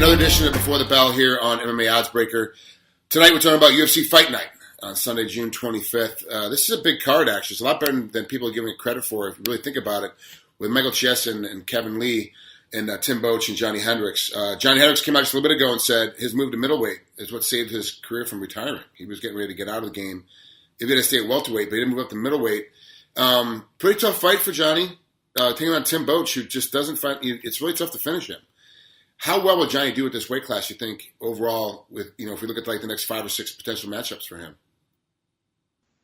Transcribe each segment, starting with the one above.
Another edition of Before the Bell here on MMA Oddsbreaker. Tonight we're talking about UFC Fight Night on Sunday, June 25th. This is a big card, actually. It's a lot better than people are giving it credit for, if you really think about it, with Michael Chiesa and Kevin Lee and Tim Boetsch and Johny Hendricks. Johny Hendricks came out just a little bit ago and said his move to middleweight is what saved his career from retiring. He was getting ready to get out of the game. He didn't stay at welterweight, but he didn't move up to middleweight. Pretty tough fight for Johnny. Taking on Tim Boetsch, who just doesn't find – it's really tough to finish him. How well will Johnny do with this weight class, you think, overall, with if we look at like the next 5 or 6 potential matchups for him?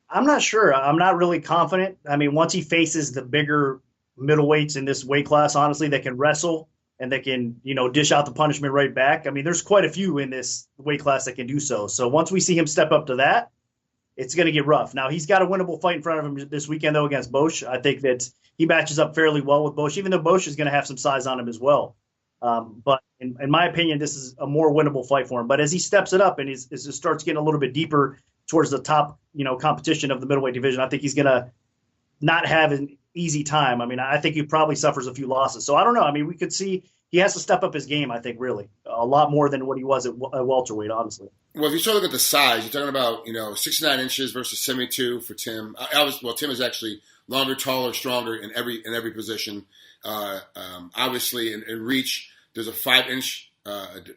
I'm not sure. I'm not really confident. I mean, once he faces the bigger middleweights in this weight class, honestly, that can wrestle and that can, dish out the punishment right back. I mean, there's quite a few in this weight class that can do so. So once we see him step up to that, it's going to get rough. Now, he's got a winnable fight in front of him this weekend, though, against Boetsch. I think that he matches up fairly well with Boetsch, even though Boetsch is going to have some size on him as well. But in my opinion, this is a more winnable fight for him. But as he steps it up and as it starts getting a little bit deeper towards the top, competition of the middleweight division, I think he's going to not have an easy time. I mean, I think he probably suffers a few losses. So I don't know. I mean, we could see he has to step up his game, I think, really, a lot more than what he was at welterweight, honestly. Well, if you start looking at the size, you're talking about, 69 inches versus 72 for Tim. Tim is actually longer, taller, stronger in every position. Obviously, in reach, there's a 5-inch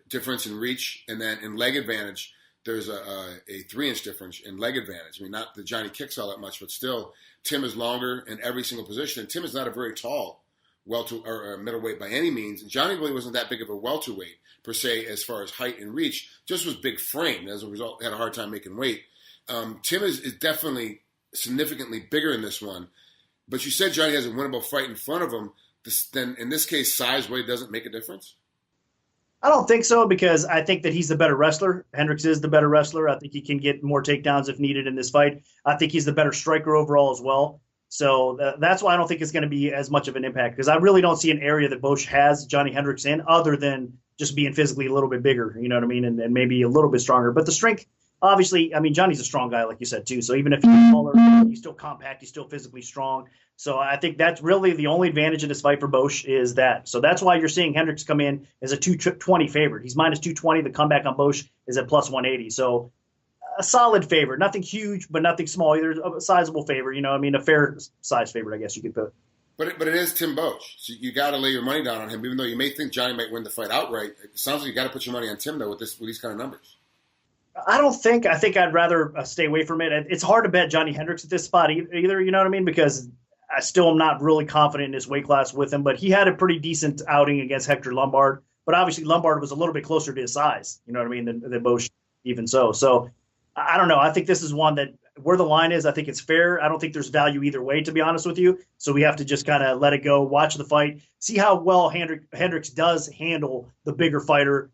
difference in reach, and then in leg advantage, there's a 3-inch difference in leg advantage. I mean, not that Johnny kicks all that much, but still, Tim is longer in every single position. And Tim is not a very tall middleweight by any means. And Johnny really wasn't that big of a welterweight per se as far as height and reach. Just was big frame. As a result, had a hard time making weight. Tim is definitely significantly bigger in this one. But you said Johnny has a winnable fight in front of him. Then in this case, size really doesn't make a difference? I don't think so, because I think that he's the better wrestler. Hendricks is the better wrestler. I think he can get more takedowns if needed in this fight. I think he's the better striker overall as well. So that's why I don't think it's going to be as much of an impact, because I really don't see an area that Boetsch has Johnny Hendricks in other than just being physically a little bit bigger, you know what I mean, and maybe a little bit stronger. But the strength, obviously, I mean, Johnny's a strong guy, like you said, too. So even if he's smaller, he's still compact, he's still physically strong. So I think that's really the only advantage in this fight for Boetsch is that. So that's why you're seeing Hendricks come in as a 220 favorite. He's minus 220. The comeback on Boetsch is at plus 180. So a solid favorite. Nothing huge, but nothing small either. A sizable favorite, a fair size favorite, I guess you could put. But it is Tim Boetsch. So you got to lay your money down on him, even though you may think Johnny might win the fight outright. It sounds like you got to put your money on Tim, though, with these kind of numbers. I think I'd rather stay away from it. It's hard to bet Johnny Hendricks at this spot either, you know what I mean? Because I still am not really confident in this weight class with him, but he had a pretty decent outing against Hector Lombard. But obviously Lombard was a little bit closer to his size, you know what I mean, than Boetsch even so. So I don't know. I think this is one that where the line is, I think it's fair. I don't think there's value either way, to be honest with you. So we have to just kind of let it go, watch the fight, see how well Hendricks does handle the bigger fighter,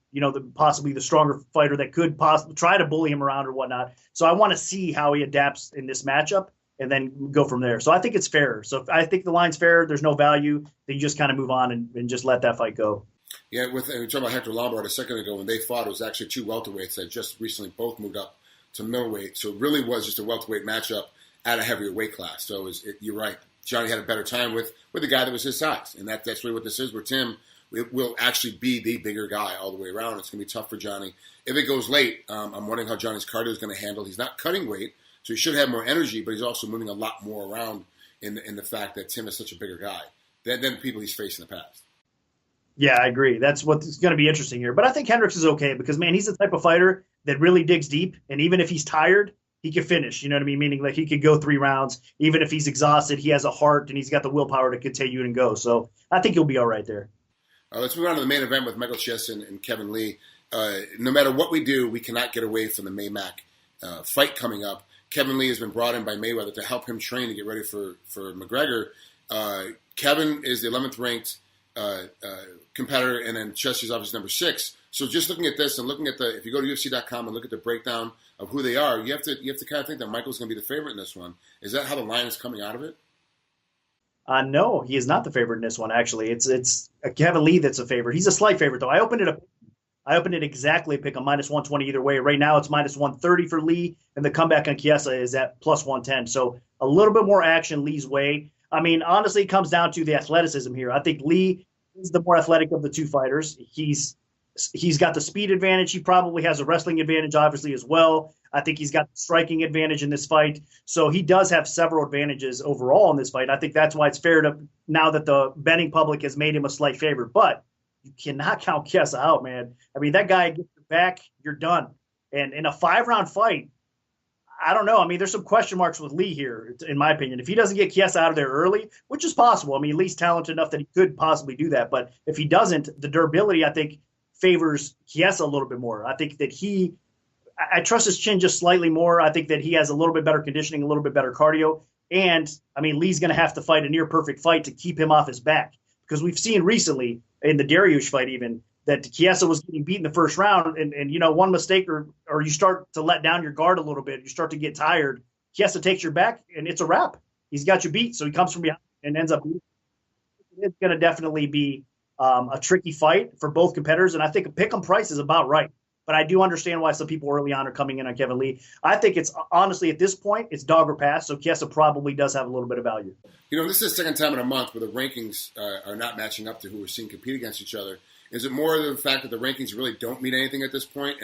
possibly the stronger fighter that could possibly try to bully him around or whatnot. So I want to see how he adapts in this matchup and then go from there. So I think it's fair. So if I think the line's fair, there's no value, then you just kind of move on and just let that fight go. Yeah, we talked about Hector Lombard a second ago. When they fought, it was actually 2 welterweights that just recently both moved up to middleweight. So it really was just a welterweight matchup at a heavier weight class. So you're right. Johnny had a better time with the guy that was his size. And that's really what this is. Where Tim will actually be the bigger guy all the way around. It's going to be tough for Johnny. If it goes late, I'm wondering how Johnny's cardio is going to handle. He's not cutting weight, so he should have more energy, but he's also moving a lot more around in the fact that Tim is such a bigger guy than the people he's faced in the past. Yeah, I agree. That's what's going to be interesting here. But I think Hendricks is okay because, man, he's the type of fighter that really digs deep. And even if he's tired, he can finish. You know what I mean? Meaning like he could go 3 rounds. Even if he's exhausted, he has a heart and he's got the willpower to continue and go. So I think he'll be all right there. Let's move on to the main event with Michael Chiesa and Kevin Lee. No matter what we do, we cannot get away from the Maymac fight coming up. Kevin Lee has been brought in by Mayweather to help him train to get ready for McGregor. Kevin is the 11th ranked competitor, and then Chelsea's obviously number 6. So just looking at this and looking at if you go to UFC.com and look at the breakdown of who they are, you have to kind of think that Michael's going to be the favorite in this one. Is that how the line is coming out of it? No, he is not the favorite in this one. Actually, it's Kevin Lee that's a favorite. He's a slight favorite though. I opened it exactly pick a minus 120 either way. Right now it's minus 130 for Lee, and the comeback on Chiesa is at plus 110. So a little bit more action Lee's way. I mean, honestly, it comes down to the athleticism here. I think Lee is the more athletic of the two fighters. He's He's got the speed advantage. He probably has a wrestling advantage, obviously, as well. I think he's got the striking advantage in this fight. So he does have several advantages overall in this fight. I think that's why it's fair to, now that the betting public has made him a slight favorite. But you cannot count Chiesa out, man. I mean, that guy gets your back, you're done. And in a 5-round fight, I don't know. I mean, there's some question marks with Lee here, in my opinion. If he doesn't get Chiesa out of there early, which is possible. I mean, Lee's talented enough that he could possibly do that. But if he doesn't, the durability, I think, favors Chiesa a little bit more. I think that I trust his chin just slightly more. I think that he has a little bit better conditioning, a little bit better cardio. And, I mean, Lee's going to have to fight a near-perfect fight to keep him off his back. Because we've seen recently, in the Dariush fight even, that Chiesa was getting beat in the first round. And you know, one mistake or you start to let down your guard a little bit, you start to get tired, Chiesa takes your back, and it's a wrap. He's got you beat. So he comes from behind and ends up beating. It's going to definitely be a tricky fight for both competitors. And I think a pick'em price is about right. But I do understand why some people early on are coming in on Kevin Lee. I think it's honestly at this point, it's dog or pass. So Chiesa probably does have a little bit of value. You know, this is the second time in a month where the rankings are not matching up to who we're seeing compete against each other. Is it more the fact that the rankings really don't mean anything at this point,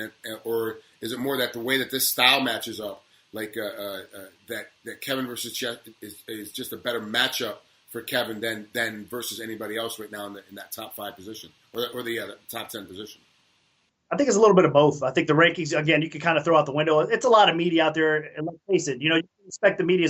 or is it more that the way that this style matches up, like that Kevin versus Chiesa is just a better matchup for Kevin than versus anybody else right now in that top 5 position or the top 10 position? I think it's a little bit of both. I think the rankings, again, you can kind of throw out the window. It's a lot of media out there, and let's face it, you know, you can expect the media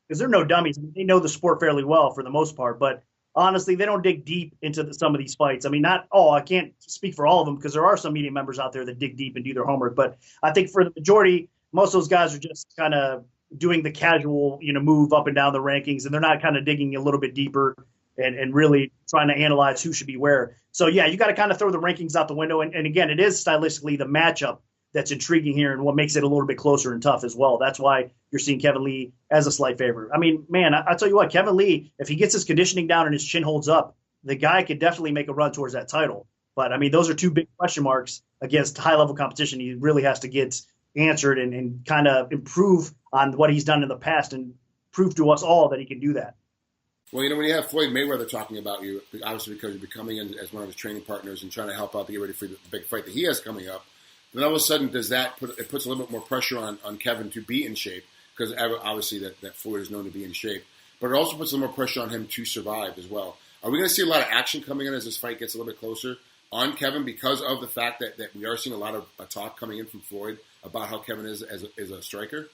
because they're no dummies. I mean, they know the sport fairly well for the most part, but honestly, they don't dig deep into some of these fights. I mean, I can't speak for all of them because there are some media members out there that dig deep and do their homework. But I think for the majority, most of those guys are just kind of doing the casual, you know, move up and down the rankings, and they're not kind of digging a little bit deeper and really trying to analyze who should be where. So, yeah, you got to kind of throw the rankings out the window. And again, it is stylistically the matchup that's intriguing here and what makes it a little bit closer and tough as well. That's why you're seeing Kevin Lee as a slight favorite. I mean, man, I tell you what, Kevin Lee, if he gets his conditioning down and his chin holds up, the guy could definitely make a run towards that title. But, I mean, those are two big question marks against high-level competition. He really has to get answered and kind of improve on what he's done in the past and prove to us all that he can do that. Well, you know, when you have Floyd Mayweather talking about you, obviously because you're becoming in as one of his training partners and trying to help out to get ready for the big fight that he has coming up, then all of a sudden does that it puts a little bit more pressure on Kevin to be in shape, because obviously that Floyd is known to be in shape, but it also puts a little more pressure on him to survive as well. Are we going to see a lot of action coming in as this fight gets a little bit closer on Kevin because of the fact that we are seeing a lot of talk coming in from Floyd about how Kevin is as a striker?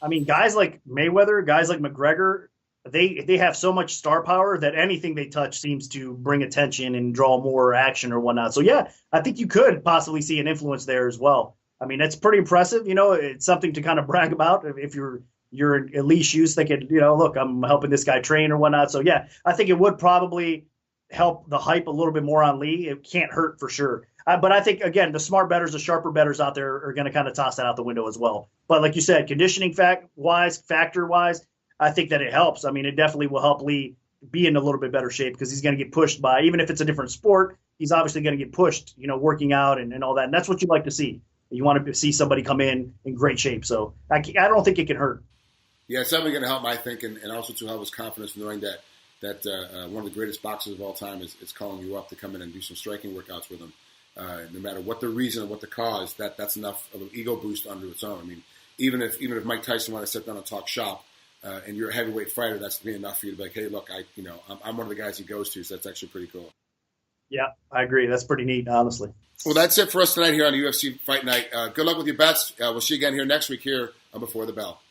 I mean, guys like Mayweather, guys like McGregor, they have so much star power that anything they touch seems to bring attention and draw more action or whatnot. So, yeah, I think you could possibly see an influence there as well. I mean, that's pretty impressive. You know, it's something to kind of brag about if you're in Lee's shoes thinking, you know, look, I'm helping this guy train or whatnot. So, yeah, I think it would probably help the hype a little bit more on Lee. It can't hurt for sure. But I think, again, the smart bettors, the sharper bettors out there are going to kind of toss that out the window as well. But like you said, conditioning factor-wise, I think that it helps. I mean, it definitely will help Lee be in a little bit better shape because he's going to get pushed by, even if it's a different sport, he's obviously going to get pushed, you know, working out and all that. And that's what you like to see. You want to see somebody come in great shape. So I don't think it can hurt. Yeah, it's definitely going to help my thinking and also to help his confidence knowing that one of the greatest boxers of all time is calling you up to come in and do some striking workouts with him. No matter what the reason or what the cause, that's enough of an ego boost under its own. I mean, even if Mike Tyson wanted to sit down and talk shop, and you're a heavyweight fighter, that's be enough for you to be like, hey, look, I'm one of the guys he goes to, so that's actually pretty cool. Yeah, I agree. That's pretty neat, honestly. Well, that's it for us tonight here on the UFC Fight Night. Good luck with your bets. We'll see you again here next week here on Before the Bell.